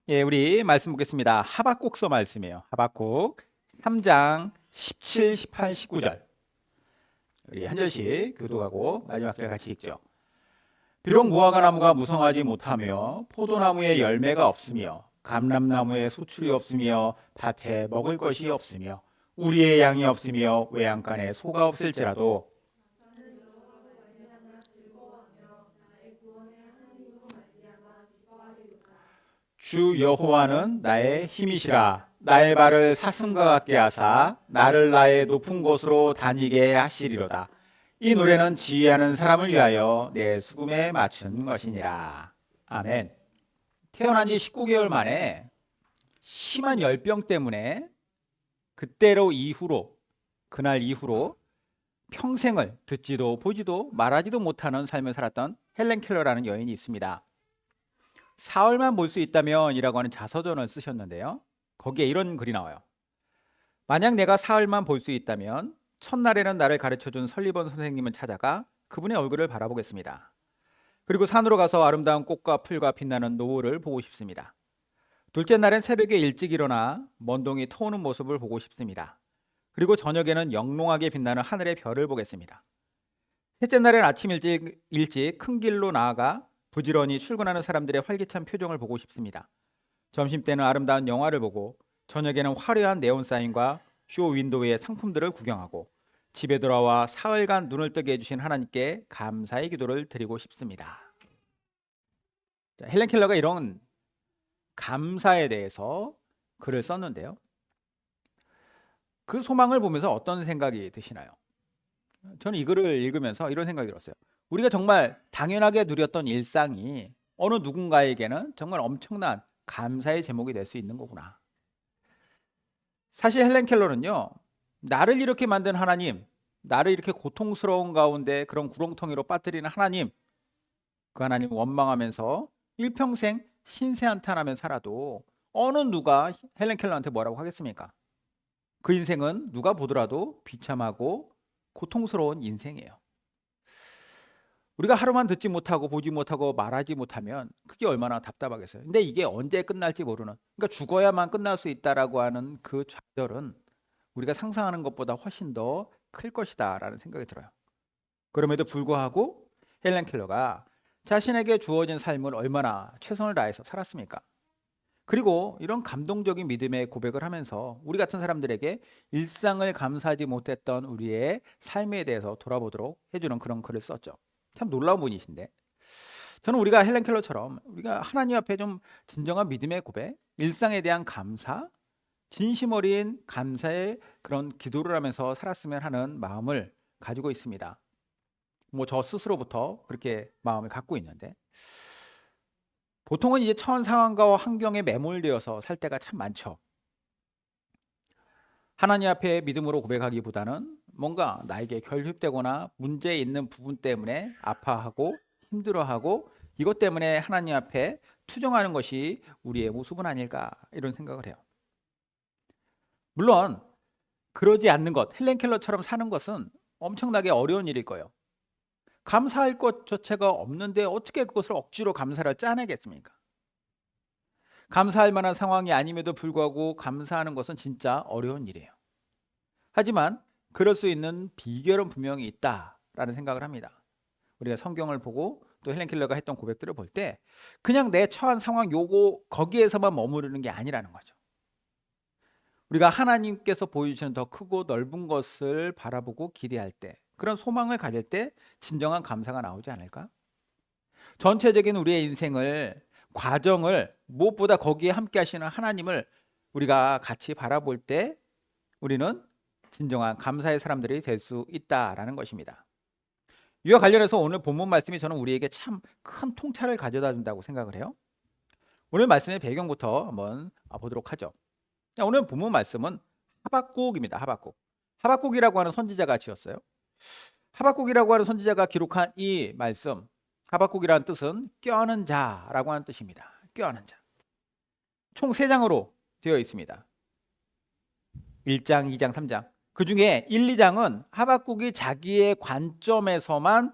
예, 우리 말씀 보겠습니다. 하박국서 말씀이에요. 하박국 3장 17, 18, 19절. 우리 한 절씩 교독하고 마지막 절 같이 읽죠. 비록 무화과 나무가 무성하지 못하며 포도나무에 열매가 없으며 감람나무에 소출이 없으며 밭에 먹을 것이 없으며 우리의 양이 없으며 외양간에 소가 없을지라도 주 여호와는 나의 힘이시라. 나의 발을 사슴과 같게 하사 나를 나의 높은 곳으로 다니게 하시리로다. 이 노래는 지휘하는 사람을 위하여 내 수금에 맞춘 것이니라. 아멘. 태어난 지 19개월 만에 심한 열병 때문에 그날 이후로 평생을 듣지도 보지도 말하지도 못하는 삶을 살았던 헬렌 켈러라는 여인이 있습니다. 사흘만 볼 수 있다면 이라고 하는 자서전을 쓰셨는데요. 거기에 이런 글이 나와요. 만약 내가 사흘만 볼 수 있다면 첫날에는 나를 가르쳐준 설리번 선생님을 찾아가 그분의 얼굴을 바라보겠습니다. 그리고 산으로 가서 아름다운 꽃과 풀과 빛나는 노을을 보고 싶습니다. 둘째 날엔 새벽에 일찍 일어나 먼동이 터오는 모습을 보고 싶습니다. 그리고 저녁에는 영롱하게 빛나는 하늘의 별을 보겠습니다. 셋째 날엔 아침 일찍 큰 길로 나아가 부지런히 출근하는 사람들의 활기찬 표정을 보고 싶습니다. 점심때는 아름다운 영화를 보고 저녁에는 화려한 네온사인과 쇼 윈도우의 상품들을 구경하고 집에 돌아와 사흘간 눈을 뜨게 해주신 하나님께 감사의 기도를 드리고 싶습니다. 헬렌 켈러가 이런 감사에 대해서 글을 썼는데요. 그 소망을 보면서 어떤 생각이 드시나요? 저는 이 글을 읽으면서 이런 생각이 들었어요. 우리가 정말 당연하게 누렸던 일상이 어느 누군가에게는 정말 엄청난 감사의 제목이 될 수 있는 거구나. 사실 헬렌 켈러는요, 나를 이렇게 만든 하나님, 나를 이렇게 고통스러운 가운데 그런 구렁텅이로 빠뜨리는 하나님, 그 하나님 원망하면서 일평생 신세한탄하며 살아도 어느 누가 헬렌 켈러한테 뭐라고 하겠습니까? 그 인생은 누가 보더라도 비참하고 고통스러운 인생이에요. 우리가 하루만 듣지 못하고 보지 못하고 말하지 못하면 그게 얼마나 답답하겠어요. 근데 이게 언제 끝날지 모르는, 그러니까 죽어야만 끝날 수 있다라고 하는 그 좌절은 우리가 상상하는 것보다 훨씬 더 클 것이다라는 생각이 들어요. 그럼에도 불구하고 헬렌 켈러가 자신에게 주어진 삶을 얼마나 최선을 다해서 살았습니까? 그리고 이런 감동적인 믿음의 고백을 하면서 우리 같은 사람들에게 일상을 감사하지 못했던 우리의 삶에 대해서 돌아보도록 해주는 그런 글을 썼죠. 참 놀라운 분이신데, 저는 우리가 헬렌 켈러처럼 우리가 하나님 앞에 좀 진정한 믿음의 고백, 일상에 대한 감사, 진심 어린 감사의 그런 기도를 하면서 살았으면 하는 마음을 가지고 있습니다. 뭐 저 스스로부터 그렇게 마음을 갖고 있는데, 보통은 이제 처한 상황과 환경에 매몰되어서 살 때가 참 많죠. 하나님 앞에 믿음으로 고백하기보다는 뭔가 나에게 결핍되거나 문제 있는 부분 때문에 아파하고 힘들어하고 이것 때문에 하나님 앞에 투정하는 것이 우리의 모습은 아닐까, 이런 생각을 해요. 물론 그러지 않는 것, 헬렌 켈러처럼 사는 것은 엄청나게 어려운 일일 거예요. 감사할 것조차가 없는데 어떻게 그것을 억지로 감사를 짜내겠습니까? 감사할 만한 상황이 아님에도 불구하고 감사하는 것은 진짜 어려운 일이에요. 하지만 그럴 수 있는 비결은 분명히 있다라는 생각을 합니다. 우리가 성경을 보고 또 헬렌 켈러가 했던 고백들을 볼 때 그냥 내 처한 상황 거기에서만 머무르는 게 아니라는 거죠. 우리가 하나님께서 보여주시는 더 크고 넓은 것을 바라보고 기대할 때, 그런 소망을 가질 때 진정한 감사가 나오지 않을까? 전체적인 우리의 인생을, 과정을, 무엇보다 거기에 함께 하시는 하나님을 우리가 같이 바라볼 때 우리는 진정한 감사의 사람들이 될 수 있다라는 것입니다. 이와 관련해서 오늘 본문 말씀이 저는 우리에게 참 큰 통찰을 가져다 준다고 생각을 해요. 오늘 말씀의 배경부터 한번 보도록 하죠. 오늘 본문 말씀은 하박국입니다. 하박국이라고 하는 선지자가 지었어요. 하박국이라고 하는 선지자가 기록한 이 말씀, 하박국이라는 뜻은 껴안은 자라고 하는 뜻입니다. 껴안은 자. 총 3장으로 되어 있습니다. 1장, 2장, 3장. 그 중에 1, 2장은 하박국이 자기의 관점에서만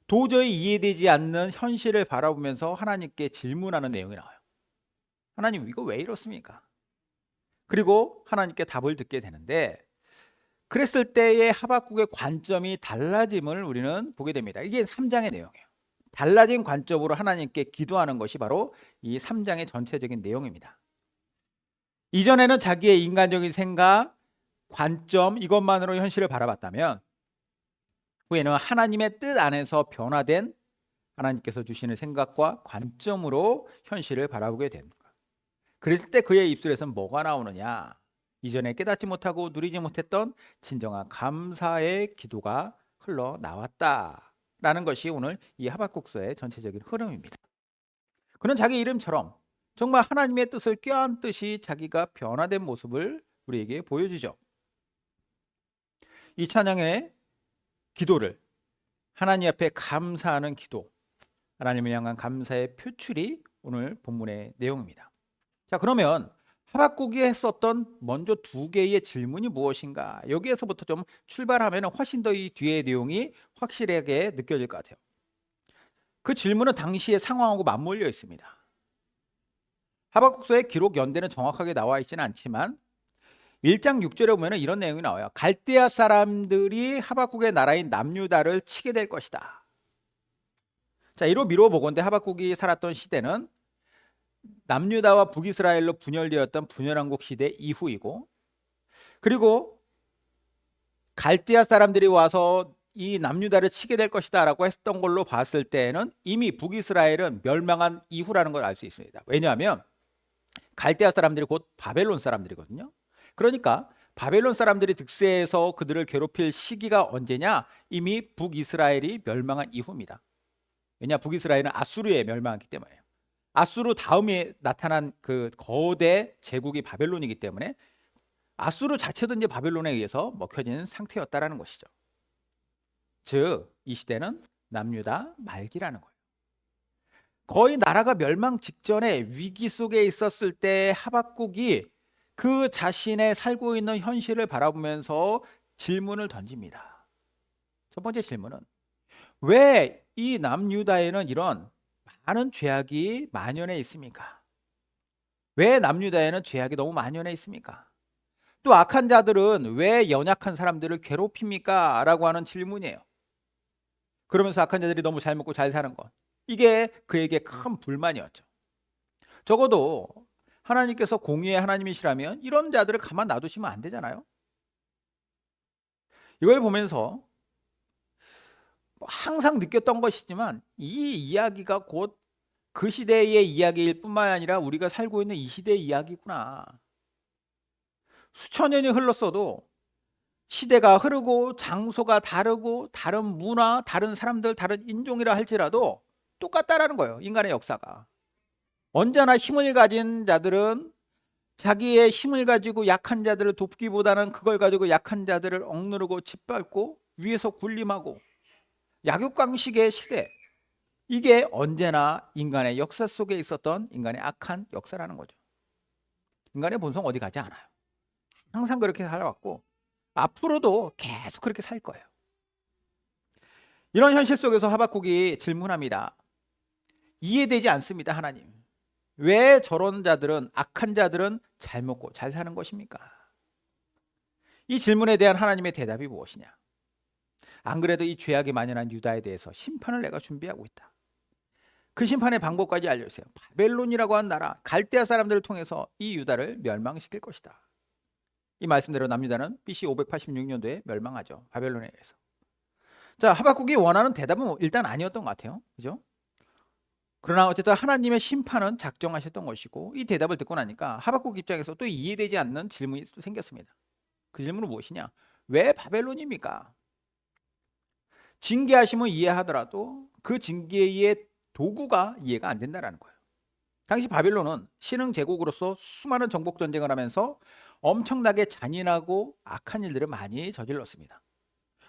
도저히 이해되지 않는 현실을 바라보면서 하나님께 질문하는 내용이 나와요. 하나님 이거 왜 이렇습니까? 그리고 하나님께 답을 듣게 되는데 그랬을 때의 하박국의 관점이 달라짐을 우리는 보게 됩니다. 이게 3장의 내용이에요. 달라진 관점으로 하나님께 기도하는 것이 바로 이 3장의 전체적인 내용입니다. 이전에는 자기의 인간적인 생각, 관점 이것만으로 현실을 바라봤다면 후에는 하나님의 뜻 안에서 변화된 하나님께서 주시는 생각과 관점으로 현실을 바라보게 됩니다. 그랬을 때 그의 입술에서는 뭐가 나오느냐? 이전에 깨닫지 못하고 누리지 못했던 진정한 감사의 기도가 흘러나왔다라는 것이 오늘 이 하박국서의 전체적인 흐름입니다. 그는 자기 이름처럼 정말 하나님의 뜻을 껴안듯이 자기가 변화된 모습을 우리에게 보여주죠. 이 찬양의 기도를 하나님 앞에 감사하는 기도, 하나님을 향한 감사의 표출이 오늘 본문의 내용입니다. 자, 그러면 하박국이 했었던 먼저 두 개의 질문이 무엇인가? 여기에서부터 좀 출발하면 훨씬 더 이 뒤의 내용이 확실하게 느껴질 것 같아요. 그 질문은 당시의 상황하고 맞물려 있습니다. 하박국서의 기록 연대는 정확하게 나와 있지는 않지만 1장 6절에 보면 이런 내용이 나와요. 갈대아 사람들이 하박국의 나라인 남유다를 치게 될 것이다. 자, 이로 미뤄보건대 하박국이 살았던 시대는 남유다와 북이스라엘로 분열되었던 분열왕국 시대 이후이고, 그리고 갈대아 사람들이 와서 이 남유다를 치게 될 것이다 라고 했던 걸로 봤을 때는 이미 북이스라엘은 멸망한 이후라는 걸 알 수 있습니다. 왜냐하면 갈대아 사람들이 곧 바벨론 사람들이거든요. 그러니까 바벨론 사람들이 득세해서 그들을 괴롭힐 시기가 언제냐? 이미 북이스라엘이 멸망한 이후입니다. 왜냐? 북이스라엘은 아수르에 멸망했기 때문에요. 아수르 다음에 나타난 그 거대 제국이 바벨론이기 때문에 아수르 자체도 이제 바벨론에 의해서 먹혀지는 상태였다라는 것이죠. 즉, 이 시대는 남유다 말기라는 거예요. 거의 나라가 멸망 직전에 위기 속에 있었을 때 하박국이 그 자신의 살고 있는 현실을 바라보면서 질문을 던집니다. 첫 번째 질문은 왜 이 남유다에는 이런 많은 죄악이 만연해 있습니까? 왜 남유다에는 죄악이 너무 만연해 있습니까? 또 악한 자들은 왜 연약한 사람들을 괴롭힙니까? 라고 하는 질문이에요. 그러면서 악한 자들이 너무 잘 먹고 잘 사는 것, 이게 그에게 큰 불만이었죠. 적어도 하나님께서 공의의 하나님이시라면 이런 자들을 가만 놔두시면 안 되잖아요. 이걸 보면서 항상 느꼈던 것이지만 이 이야기가 곧 그 시대의 이야기일 뿐만 아니라 우리가 살고 있는 이 시대의 이야기구나. 수천 년이 흘렀어도 시대가 흐르고 장소가 다르고 다른 문화, 다른 사람들, 다른 인종이라 할지라도 똑같다라는 거예요. 인간의 역사가. 언제나 힘을 가진 자들은 자기의 힘을 가지고 약한 자들을 돕기보다는 그걸 가지고 약한 자들을 억누르고 짓밟고 위에서 군림하고 약육강식의 시대, 이게 언제나 인간의 역사 속에 있었던 인간의 악한 역사라는 거죠. 인간의 본성 어디 가지 않아요. 항상 그렇게 살아왔고 앞으로도 계속 그렇게 살 거예요. 이런 현실 속에서 하박국이 질문합니다. 이해되지 않습니다. 하나님, 왜 저런 자들은, 악한 자들은 잘 먹고 잘 사는 것입니까? 이 질문에 대한 하나님의 대답이 무엇이냐? 안 그래도 이 죄악이 만연한 유다에 대해서 심판을 내가 준비하고 있다. 그 심판의 방법까지 알려주세요. 바벨론이라고 한 나라, 갈대아 사람들을 통해서 이 유다를 멸망시킬 것이다. 이 말씀대로 남유다는 BC 586년도에 멸망하죠. 바벨론에 의해서. 자, 하박국이 원하는 대답은 일단 아니었던 것 같아요. 그죠? 그러나 어쨌든 하나님의 심판은 작정하셨던 것이고, 이 대답을 듣고 나니까 하박국 입장에서 또 이해되지 않는 질문이 또 생겼습니다. 그 질문은 무엇이냐? 왜 바벨론입니까? 징계하심은 이해하더라도 그 징계의 도구가 이해가 안 된다는 거예요. 당시 바벨론은 신흥 제국으로서 수많은 정복 전쟁을 하면서 엄청나게 잔인하고 악한 일들을 많이 저질렀습니다.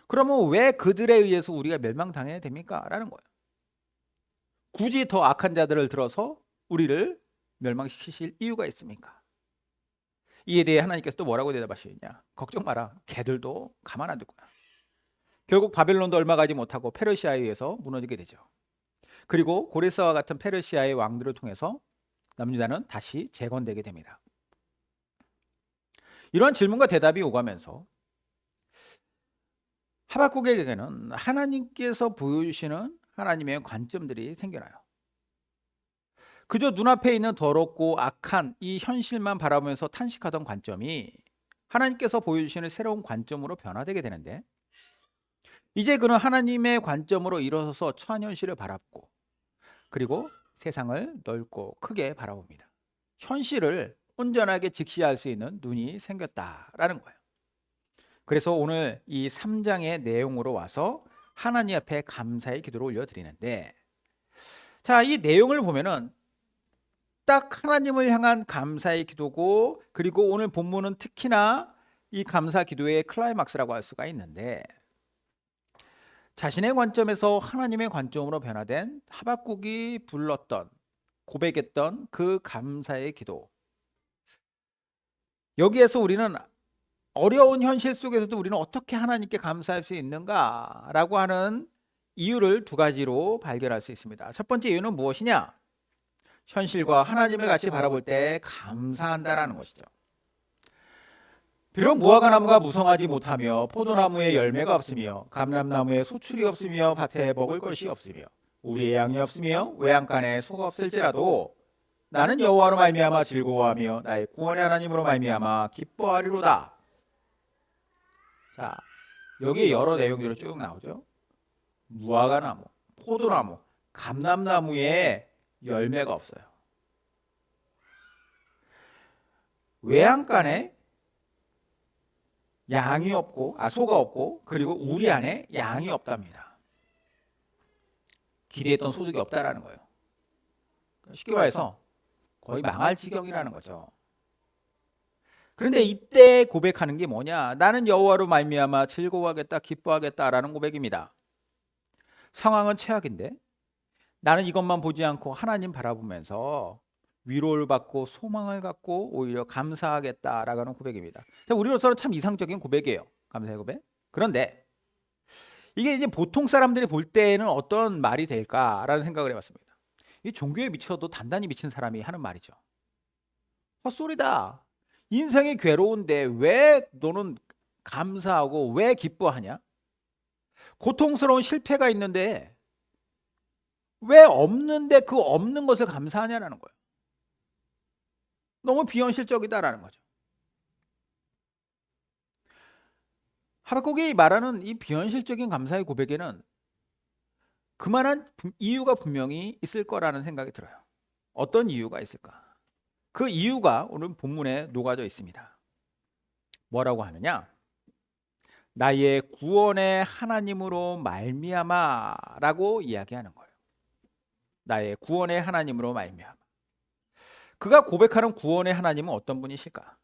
그러면 왜 그들에 의해서 우리가 멸망당해야 됩니까? 라는 거예요. 굳이 더 악한 자들을 들어서 우리를 멸망시키실 이유가 있습니까? 이에 대해 하나님께서 또 뭐라고 대답하시느냐? 걱정 마라. 걔들도 가만 안 둘 거야. 결국 바벨론도 얼마 가지 못하고 페르시아에 의해서 무너지게 되죠. 그리고 고레스와 같은 페르시아의 왕들을 통해서 남은 유다는 다시 재건되게 됩니다. 이러한 질문과 대답이 오가면서 하박국에게는 하나님께서 보여주시는 하나님의 관점들이 생겨나요. 그저 눈앞에 있는 더럽고 악한 이 현실만 바라보면서 탄식하던 관점이 하나님께서 보여주시는 새로운 관점으로 변화되게 되는데, 이제 그는 하나님의 관점으로 일어서서 처한 현실을 바라보고, 그리고 세상을 넓고 크게 바라봅니다. 현실을 온전하게 직시할 수 있는 눈이 생겼다라는 거예요. 그래서 오늘 이 3장의 내용으로 와서 하나님 앞에 감사의 기도를 올려드리는데, 자, 이 내용을 보면은 딱 하나님을 향한 감사의 기도고, 그리고 오늘 본문은 특히나 이 감사 기도의 클라이막스라고 할 수가 있는데, 자신의 관점에서 하나님의 관점으로 변화된 하박국이 불렀던, 고백했던 그 감사의 기도, 여기에서 우리는 어려운 현실 속에서도 우리는 어떻게 하나님께 감사할 수 있는가라고 하는 이유를 두 가지로 발견할 수 있습니다. 첫 번째 이유는 무엇이냐? 현실과 하나님을 같이 바라볼 때 감사한다라는 것이죠. 비록 무화과나무가 무성하지 못하며 포도나무에 열매가 없으며 감람나무에 소출이 없으며 밭에 먹을 것이 없으며 우리의 양이 없으며 외양간에 소가 없을지라도 나는 여호와로 말미암아 즐거워하며 나의 구원의 하나님으로 말미암아 기뻐하리로다. 자, 여기에 여러 내용들이 쭉 나오죠. 무화과나무, 포도나무, 감람나무에 열매가 없어요. 외양간에 양이 없고, 소가 없고, 그리고 우리 안에 양이 없답니다. 기대했던 소득이 없다라는 거예요. 쉽게 말해서 거의 망할 지경이라는 거죠. 그런데 이때 고백하는 게 뭐냐? 나는 여호와로 말미암아 즐거워하겠다, 기뻐하겠다라는 고백입니다. 상황은 최악인데 나는 이것만 보지 않고 하나님 바라보면서 위로를 받고 소망을 갖고 오히려 감사하겠다라고 하는 고백입니다. 우리로서는 참 이상적인 고백이에요. 감사의 고백. 그런데 이게 이제 보통 사람들이 볼 때는 어떤 말이 될까라는 생각을 해봤습니다. 이 종교에 미쳐도 단단히 미친 사람이 하는 말이죠. 헛소리다. 인생이 괴로운데 왜 너는 감사하고 왜 기뻐하냐? 고통스러운 실패가 있는데 왜 없는데 그 없는 것을 감사하냐라는 거예요. 너무 비현실적이다라는 거죠. 하박국이 말하는 이 비현실적인 감사의 고백에는 그만한 이유가 분명히 있을 거라는 생각이 들어요. 어떤 이유가 있을까? 그 이유가 오늘 본문에 녹아져 있습니다. 뭐라고 하느냐? 나의 구원의 하나님으로 말미암아라고 이야기하는 거예요. 나의 구원의 하나님으로 말미암아. 그가 고백하는 구원의 하나님은 어떤 분이실까?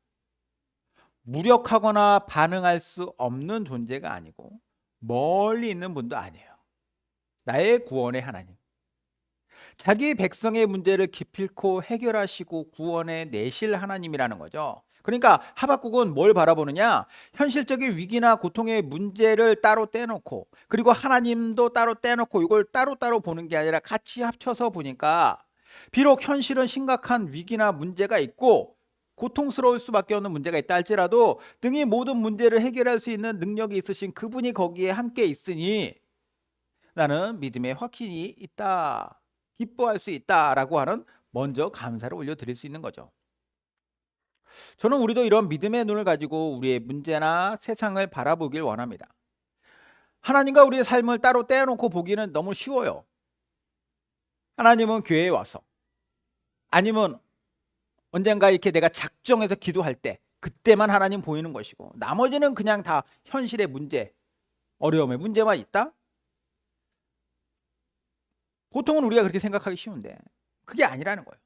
무력하거나 반응할 수 없는 존재가 아니고 멀리 있는 분도 아니에요. 나의 구원의 하나님. 자기 백성의 문제를 기필코 해결하시고 구원해 내실 하나님이라는 거죠. 그러니까 하박국은 뭘 바라보느냐? 현실적인 위기나 고통의 문제를 따로 떼놓고, 그리고 하나님도 따로 떼놓고, 이걸 따로따로 보는 게 아니라 같이 합쳐서 보니까 비록 현실은 심각한 위기나 문제가 있고 고통스러울 수밖에 없는 문제가 있다 할지라도 등이 모든 문제를 해결할 수 있는 능력이 있으신 그분이 거기에 함께 있으니 나는 믿음의 확신이 있다, 기뻐할 수 있다라고 하는 먼저 감사를 올려드릴 수 있는 거죠. 저는 우리도 이런 믿음의 눈을 가지고 우리의 문제나 세상을 바라보길 원합니다. 하나님과 우리의 삶을 따로 떼어놓고 보기는 너무 쉬워요. 하나님은 교회에 와서, 아니면 언젠가 이렇게 내가 작정해서 기도할 때 그때만 하나님 보이는 것이고 나머지는 그냥 다 현실의 문제, 어려움의 문제만 있다? 보통은 우리가 그렇게 생각하기 쉬운데 그게 아니라는 거예요.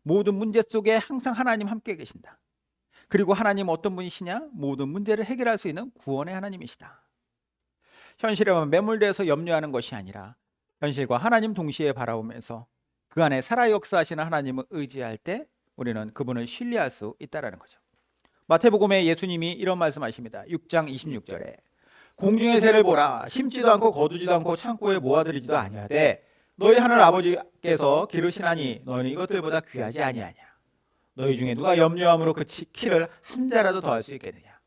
모든 문제 속에 항상 하나님 함께 계신다. 그리고 하나님 어떤 분이시냐? 모든 문제를 해결할 수 있는 구원의 하나님이시다. 현실에만 매몰돼서 염려하는 것이 아니라 현실과 하나님 동시에 바라보면서 그 안에 살아 역사하시는 하나님을 의지할 때 우리는 그분을 신뢰할 수 있다는 거죠. 마태복음에 예수님이 이런 말씀하십니다. 6장 26절에 공중의 새를 보라. 심지도 않고 거두지도 않고 창고에 모아들이지도 아니하되 너희 하늘 아버지께서 기르시나니 너희는 이것들보다 귀하지 아니하냐. 너희 중에 누가 염려함으로 그 키를 한 자라도 더할 수 있겠느냐.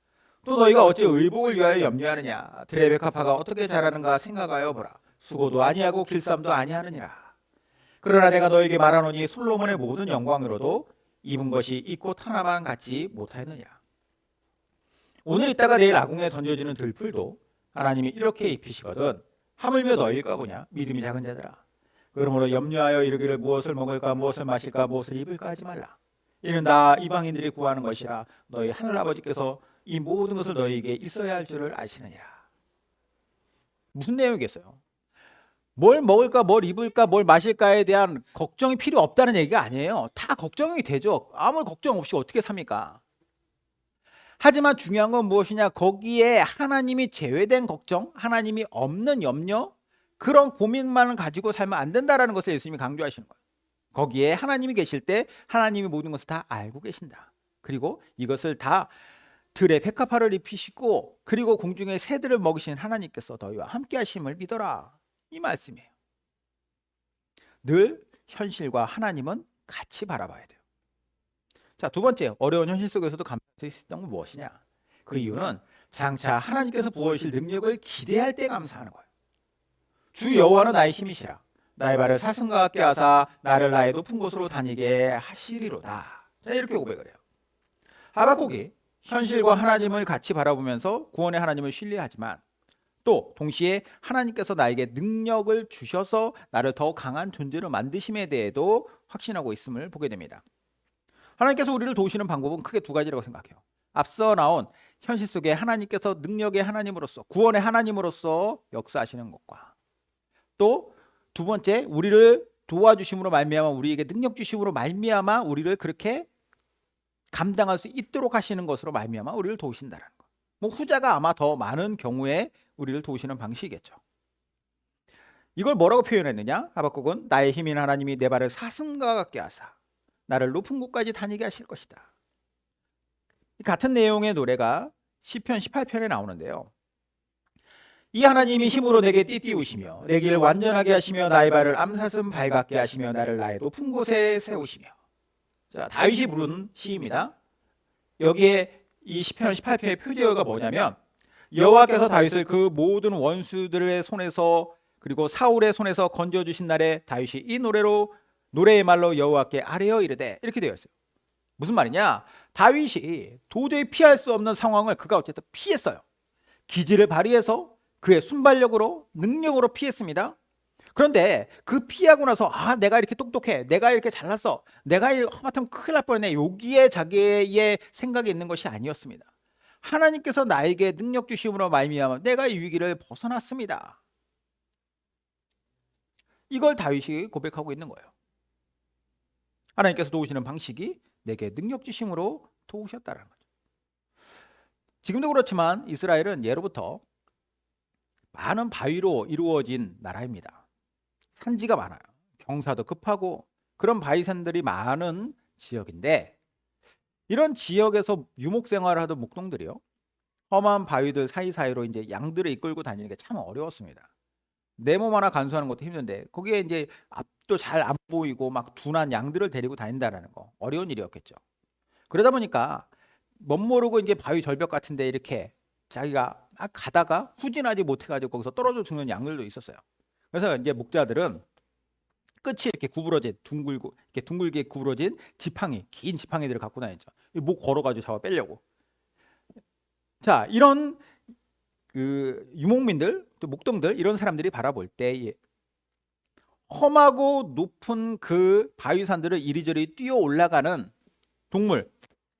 또 너희가 어찌 의복을 위하여 염려하느냐. 들의 백합화가 어떻게 자라는가 생각하여 보라. 수고도 아니하고 길쌈도 아니하느니라. 그러나 내가 너에게 말하노니 솔로몬의 모든 영광으로도 입은 것이 이 꽃 하나만 갖지 못하였느니라. 오늘 있다가 내일 아궁에 던져지는 들풀도 하나님이 이렇게 입히시거든 하물며 너희일까 보냐. 믿음이 작은 자들아. 그러므로 염려하여 이르기를 무엇을 먹을까 무엇을 마실까 무엇을 입을까 하지 말라. 이는 다 이방인들이 구하는 것이라. 너희 하늘 아버지께서 이 모든 것을 너희에게 있어야 할 줄을 아시느니라. 무슨 내용이겠어요? 뭘 먹을까 뭘 입을까 뭘 마실까에 대한 걱정이 필요 없다는 얘기가 아니에요. 다 걱정이 되죠. 아무 걱정 없이 어떻게 삽니까? 하지만 중요한 건 무엇이냐? 거기에 하나님이 제외된 걱정, 하나님이 없는 염려, 그런 고민만 가지고 살면 안 된다라는 것을 예수님이 강조하시는 거예요. 거기에 하나님이 계실 때 하나님이 모든 것을 다 알고 계신다. 그리고 이것을 다 들의 백합화를 입히시고 그리고 공중의 새들을 먹이신 하나님께서 너희와 함께 하심을 믿어라. 이 말씀이에요. 늘 현실과 하나님은 같이 바라봐야 돼요. 자, 두 번째, 어려운 현실 속에서도 감사할 수 있었던 건 무엇이냐? 그 이유는 장차 하나님께서 부어주실 능력을 기대할 때 감사하는 거예요. 주 여호와는 나의 힘이시라. 나의 발을 사슴과 같게 하사 나를 나의 높은 곳으로 다니게 하시리로다. 자, 이렇게 고백을 해요. 하박국이 현실과 하나님을 같이 바라보면서 구원의 하나님을 신뢰하지만 또 동시에 하나님께서 나에게 능력을 주셔서 나를 더 강한 존재로 만드심에 대해도 확신하고 있음을 보게 됩니다. 하나님께서 우리를 도우시는 방법은 크게 두 가지라고 생각해요. 앞서 나온 현실 속에 하나님께서 능력의 하나님으로서 구원의 하나님으로서 역사하시는 것과 또 두 번째 우리를 도와주심으로 말미암아 우리에게 능력 주심으로 말미암아 우리를 그렇게 감당할 수 있도록 하시는 것으로 말미암아 우리를 도우신다는 것. 뭐 후자가 아마 더 많은 경우에 우리를 도우시는 방식이겠죠. 이걸 뭐라고 표현했느냐? 하박국은 나의 힘인 하나님이 내 발을 사슴과 같게 하사 나를 높은 곳까지 다니게 하실 것이다. 같은 내용의 노래가 시편 18편에 나오는데요. 이 하나님이 힘으로 내게 띠띠우시며 내 길을 완전하게 하시며 나의 발을 암사슴 발 같게 하시며 나를 나의 높은 곳에 세우시며. 자, 다윗이 부른 시입니다. 여기에 이 시편 18편의 표제어가 뭐냐면 여호와께서 다윗을 그 모든 원수들의 손에서 그리고 사울의 손에서 건져주신 날에 다윗이 이 노래의 말로 여호와께 아뢰어 이르되 이렇게 되어 있어요. 무슨 말이냐? 다윗이 도저히 피할 수 없는 상황을 그가 어쨌든 피했어요. 기지를 발휘해서 그의 순발력으로 능력으로 피했습니다. 그런데 그 피하고 나서 내가 이렇게 똑똑해, 내가 이렇게 잘났어, 내가 하마터면 큰일 날 뻔했네, 여기에 자기의 생각이 있는 것이 아니었습니다. 하나님께서 나에게 능력 주심으로 말미암아 내가 이 위기를 벗어났습니다. 이걸 다윗이 고백하고 있는 거예요. 하나님께서 도우시는 방식이 내게 능력 주심으로 도우셨다는 거죠. 지금도 그렇지만 이스라엘은 예로부터 많은 바위로 이루어진 나라입니다. 산지가 많아요. 경사도 급하고 그런 바위산들이 많은 지역인데 이런 지역에서 유목 생활을 하던 목동들이요. 험한 바위들 사이사이로 이제 양들을 이끌고 다니는 게 참 어려웠습니다. 내 몸 하나 간수하는 것도 힘든데 거기에 이제 앞도 잘 안 보이고 막 둔한 양들을 데리고 다닌다라는 거 어려운 일이었겠죠. 그러다 보니까 멋모르고 이제 바위 절벽 같은데 이렇게 자기가 막 가다가 후진하지 못해가지고 거기서 떨어져 죽는 양들도 있었어요. 그래서 이제 목자들은 끝이 이렇게 구부러진 이렇게 둥글게 구부러진 지팡이, 긴 지팡이들을 갖고 다녔죠. 목 걸어가지고 잡아 빼려고. 자, 이런 그 유목민들, 또 목동들 이런 사람들이 바라볼 때 험하고 높은 그 바위산들을 이리저리 뛰어 올라가는 동물,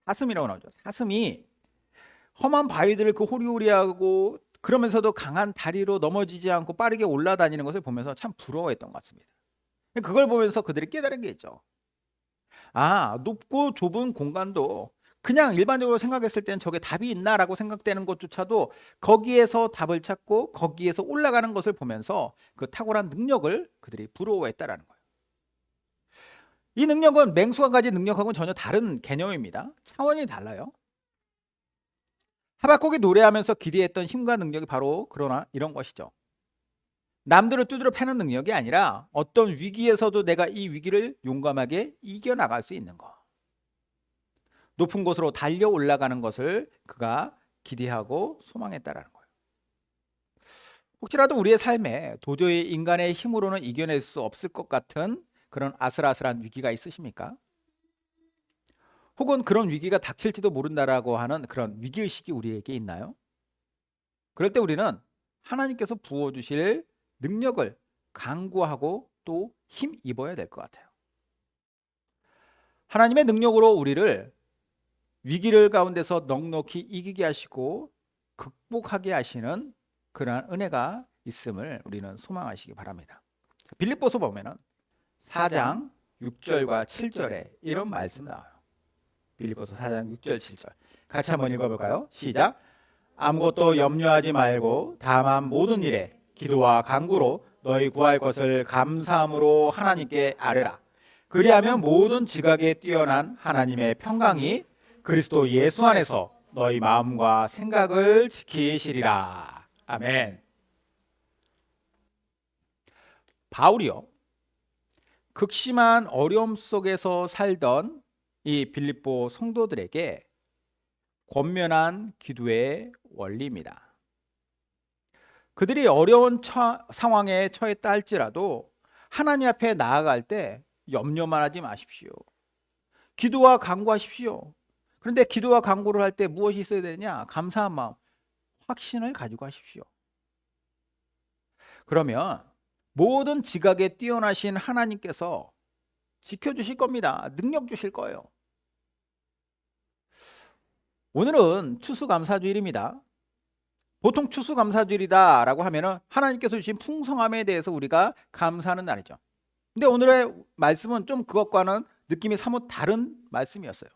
사슴이라고 나오죠. 사슴이 험한 바위들을 그 호리호리하고 그러면서도 강한 다리로 넘어지지 않고 빠르게 올라다니는 것을 보면서 참 부러워했던 것 같습니다. 그걸 보면서 그들이 깨달은 게 있죠. 높고 좁은 공간도 그냥 일반적으로 생각했을 때는 저게 답이 있나라고 생각되는 것조차도 거기에서 답을 찾고 거기에서 올라가는 것을 보면서 그 탁월한 능력을 그들이 부러워했다라는 거예요. 이 능력은 맹수가 가진 능력하고는 전혀 다른 개념입니다. 차원이 달라요. 하박국이 노래하면서 기대했던 힘과 능력이 바로 그러나 이런 것이죠. 남들을 두드려 패는 능력이 아니라 어떤 위기에서도 내가 이 위기를 용감하게 이겨나갈 수 있는 것. 높은 곳으로 달려 올라가는 것을 그가 기대하고 소망했다라는 거예요. 혹시라도 우리의 삶에 도저히 인간의 힘으로는 이겨낼 수 없을 것 같은 그런 아슬아슬한 위기가 있으십니까? 혹은 그런 위기가 닥칠지도 모른다라고 하는 그런 위기의식이 우리에게 있나요? 그럴 때 우리는 하나님께서 부어주실 능력을 간구하고 또 힘입어야 될 것 같아요. 하나님의 능력으로 우리를 위기를 가운데서 넉넉히 이기게 하시고 극복하게 하시는 그러한 은혜가 있음을 우리는 소망하시기 바랍니다. 빌립보서 보면은 4장 6절과 7절에 이런 말씀 나와요. 빌립보서 4장 6절 7절 같이 한번 읽어볼까요? 시작. 아무것도 염려하지 말고 다만 모든 일에 기도와 간구로 너희 구할 것을 감사함으로 하나님께 아뢰라. 그리하면 모든 지각에 뛰어난 하나님의 평강이 그리스도 예수 안에서 너희 마음과 생각을 지키시리라. 아멘. 바울이요, 극심한 어려움 속에서 살던 이 빌립보 성도들에게 권면한 기도의 원리입니다. 그들이 어려운 상황에 처했다 할지라도 하나님 앞에 나아갈 때 염려만 하지 마십시오. 기도와 간구하십시오. 그런데 기도와 간구를 할 때 무엇이 있어야 되느냐? 감사한 마음, 확신을 가지고 하십시오. 그러면 모든 지각에 뛰어나신 하나님께서 지켜주실 겁니다. 능력 주실 거예요. 오늘은 추수감사주일입니다. 보통 추수감사주일이다라고 하면은 하나님께서 주신 풍성함에 대해서 우리가 감사하는 날이죠. 근데 오늘의 말씀은 좀 그것과는 느낌이 사뭇 다른 말씀이었어요.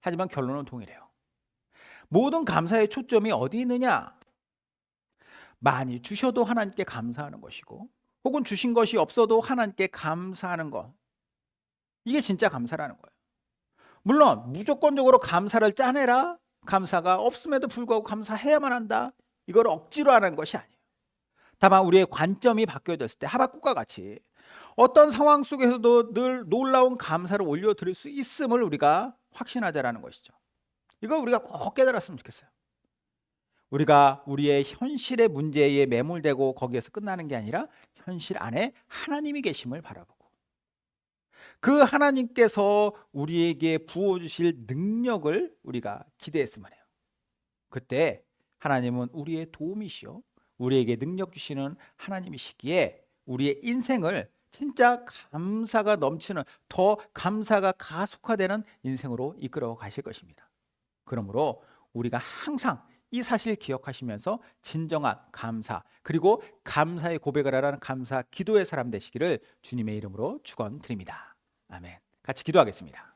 하지만 결론은 동일해요. 모든 감사의 초점이 어디 있느냐? 많이 주셔도 하나님께 감사하는 것이고, 혹은 주신 것이 없어도 하나님께 감사하는 것. 이게 진짜 감사라는 거예요. 물론 무조건적으로 감사를 짜내라, 감사가 없음에도 불구하고 감사해야만 한다, 이걸 억지로 하는 것이 아니에요. 다만 우리의 관점이 바뀌어졌을 때 하박국과 같이 어떤 상황 속에서도 늘 놀라운 감사를 올려드릴 수 있음을 우리가 확신하자라는 것이죠. 이거 우리가 꼭 깨달았으면 좋겠어요. 우리가 우리의 현실의 문제에 매몰되고 거기에서 끝나는 게 아니라 현실 안에 하나님이 계심을 바라보고, 그 하나님께서 우리에게 부어주실 능력을 우리가 기대했으면 해요. 그때 하나님은 우리의 도움이시요, 우리에게 능력 주시는 하나님이시기에 우리의 인생을 진짜 감사가 넘치는, 더 감사가 가속화되는 인생으로 이끌어 가실 것입니다. 그러므로 우리가 항상 이 사실 기억하시면서 진정한 감사, 그리고 감사의 고백을 하라는 감사 기도의 사람 되시기를 주님의 이름으로 축원드립니다. 아멘. 같이 기도하겠습니다.